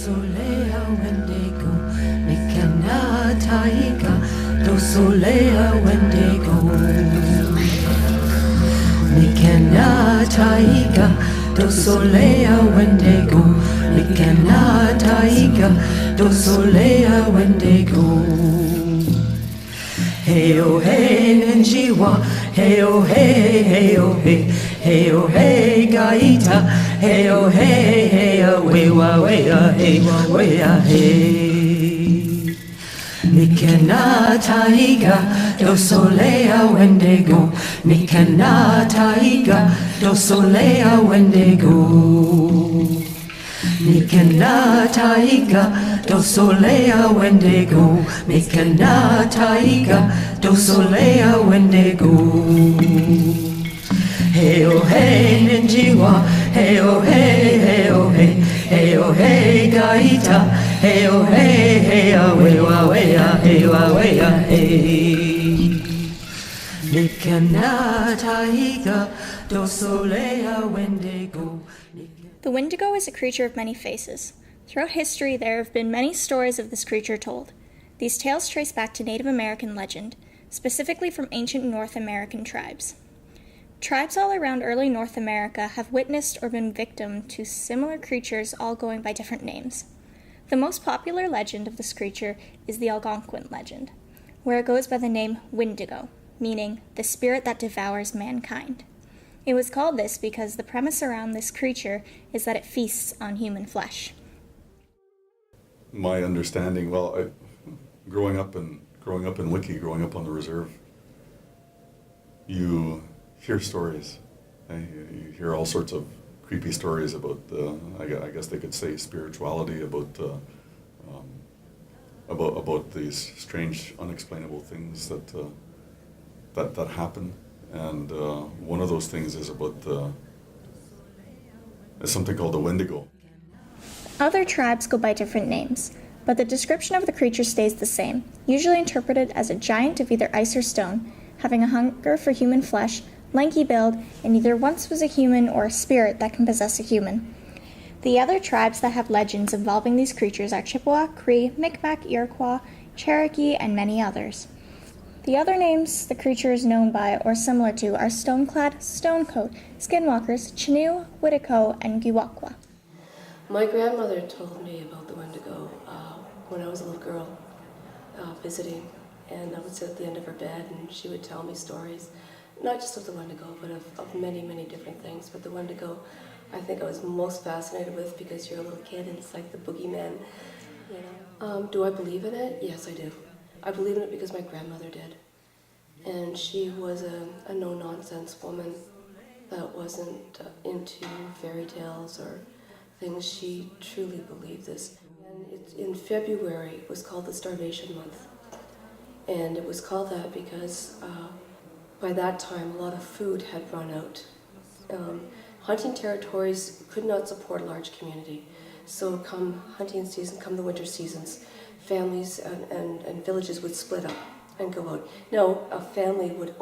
solea Wendigo, Nikana taiga, do solea Wendigo. Nikana taiga, do solea Wendigo, Nikana taiga, do solea Wendigo. Hey oh hey Ninjiwa, hey oh hey, hey oh hey, hey oh hey Gaita, hey oh hey, hey ah wewa hey, wea hey. Nikana taiga, do solea Wendigo, Nikana taiga, do solea Wendigo. Nikana taiga, do solea Wendigo, Nikana taiga, do solea Wendigo. Hey oh hey Ninjiwa, hey oh hey, hey oh hey, hey oh hey Gaita, hey oh hey, hey ah wewa hey, wea hey. Nikana taiga, do solea Wendigo. The Windigo is a creature of many faces. Throughout history, there have been many stories of this creature told. These tales trace back to Native American legend, specifically from ancient North American tribes. Tribes all around early North America have witnessed or been victim to similar creatures, all going by different names. The most popular legend of this creature is the Algonquin legend, where it goes by the name Windigo, meaning the spirit that devours mankind. It was called this because the premise around this creature is that it feasts on human flesh. My understanding, growing up in Wiki, growing up on the reserve, you hear stories. You hear all sorts of creepy stories about, I guess they could say, spirituality, about these strange, unexplainable things that happen. And one of those things is about something called the Windigo. Other tribes go by different names, but the description of the creature stays the same, usually interpreted as a giant of either ice or stone, having a hunger for human flesh, lanky build, and either once was a human or a spirit that can possess a human. The other tribes that have legends involving these creatures are Chippewa, Cree, Micmac, Iroquois, Cherokee, and many others. The other names the creature is known by or similar to are Stoneclad, Stonecoat, Skinwalkers, Chinoo, Windigo, and Giwakwa. My grandmother told me about the Wendigo when I was a little girl visiting, and I would sit at the end of her bed and she would tell me stories, not just of the Wendigo, but of many, many different things. But the Wendigo, I think I was most fascinated with because you're a little kid and it's like the boogeyman. You know. Do I believe in it? Yes, I do. I believe in it because my grandmother did. And she was a no-nonsense woman that wasn't into fairy tales or things. She truly believed this. And in February, it was called the Starvation Month. And it was called that because by that time, a lot of food had run out. Hunting territories could not support a large community. So come hunting season, come the winter seasons, families and villages would split up and go out. Now, a family would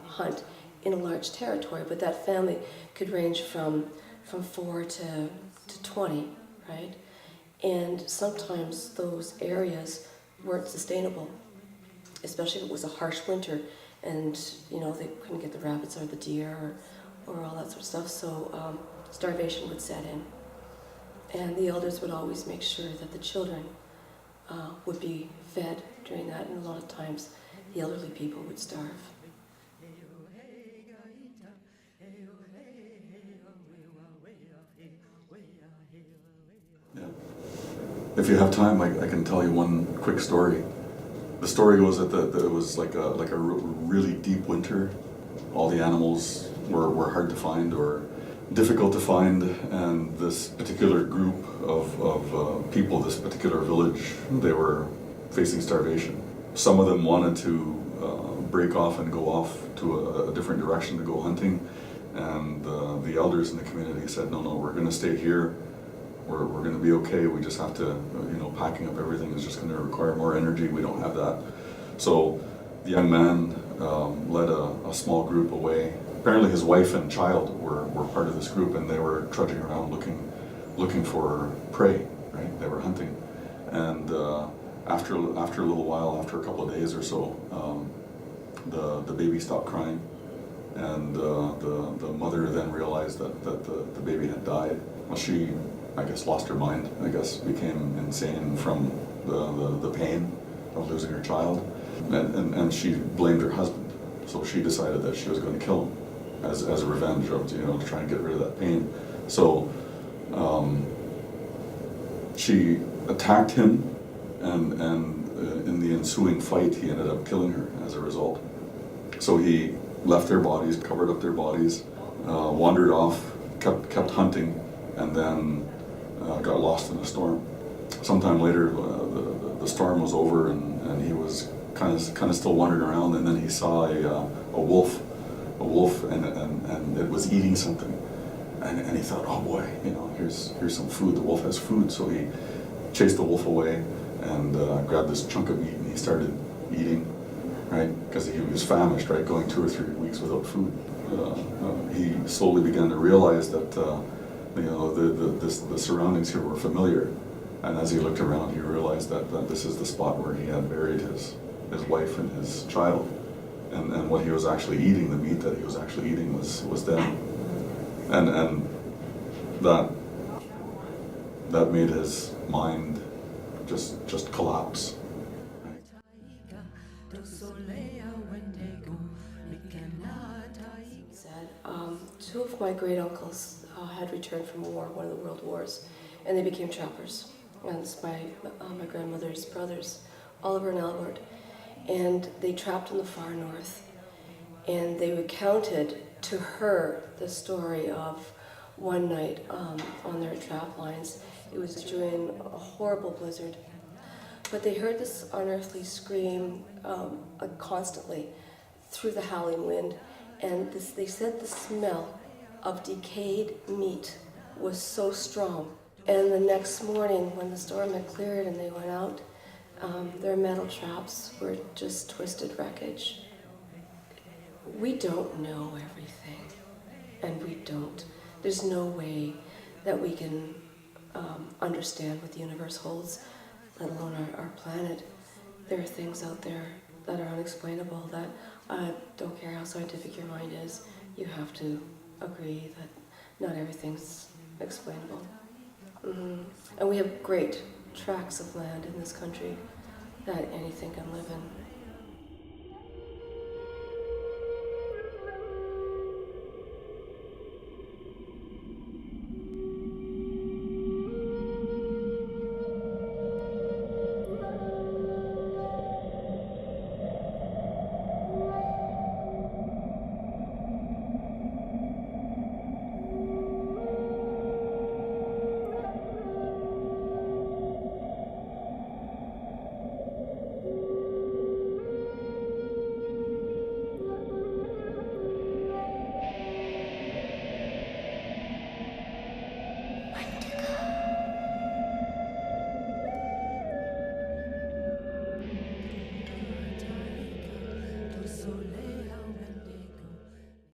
hunt in a large territory, but that family could range from 4 to 20, right? And sometimes those areas weren't sustainable, especially if it was a harsh winter and, they couldn't get the rabbits or the deer or all that sort of stuff, so starvation would set in. And the elders would always make sure that the children would be fed during that, and a lot of times the elderly people would starve. Yeah. If you have time, I can tell you one quick story. The story goes that it was like a really deep winter. All the animals were hard to find or difficult to find, and this particular group of people, this particular village, they were facing starvation. Some of them wanted to break off and go off to a different direction to go hunting, and the elders in the community said, no, we're going to stay here. We're going to be okay. We just have to, packing up everything is just going to require more energy. We don't have that. So the young man led a small group away. Apparently his wife and child were part of this group, and they were trudging around looking looking for prey, right? They were hunting. And after a little while, after a couple of days or so, the baby stopped crying. And the mother then realized that the baby had died. Well, she, I guess, lost her mind, I guess, became insane from the pain of losing her child. And she blamed her husband. So she decided that she was going to kill him as a revenge of, to try and get rid of that pain. So she attacked him, and in the ensuing fight, he ended up killing her as a result. So he left their bodies, covered up their bodies, wandered off, kept hunting, and then got lost in a storm. Sometime later, the storm was over, and he was kind of still wandering around, and then he saw a wolf, and it was eating something, and he thought, oh boy, here's some food. The wolf has food, so he chased the wolf away and grabbed this chunk of meat, and he started eating, right? Because he was famished, right? Going 2 or 3 weeks without food. He slowly began to realize that the surroundings here were familiar, and as he looked around, he realized that this is the spot where he had buried his wife and his child, and what he was actually eating, the meat that he was actually eating, was them, and that made his mind just collapse. Said, 2 of my great uncles had returned from war, one of the world wars, and they became trappers. And it's my grandmother's brothers, Oliver and Albert, and they trapped in the far north. And they recounted to her the story of one night on their trap lines. It was during a horrible blizzard, but they heard this unearthly scream constantly through the howling wind, and they said the smell of decayed meat was so strong. And the next morning, when the storm had cleared and they went out, their metal traps were just twisted wreckage. We don't know everything, and we don't. There's no way that we can understand what the universe holds, let alone our planet. There are things out there that are unexplainable that I don't care how scientific your mind is, you have to agree that not everything's explainable. And we have great tracts of land in this country that anything can live in.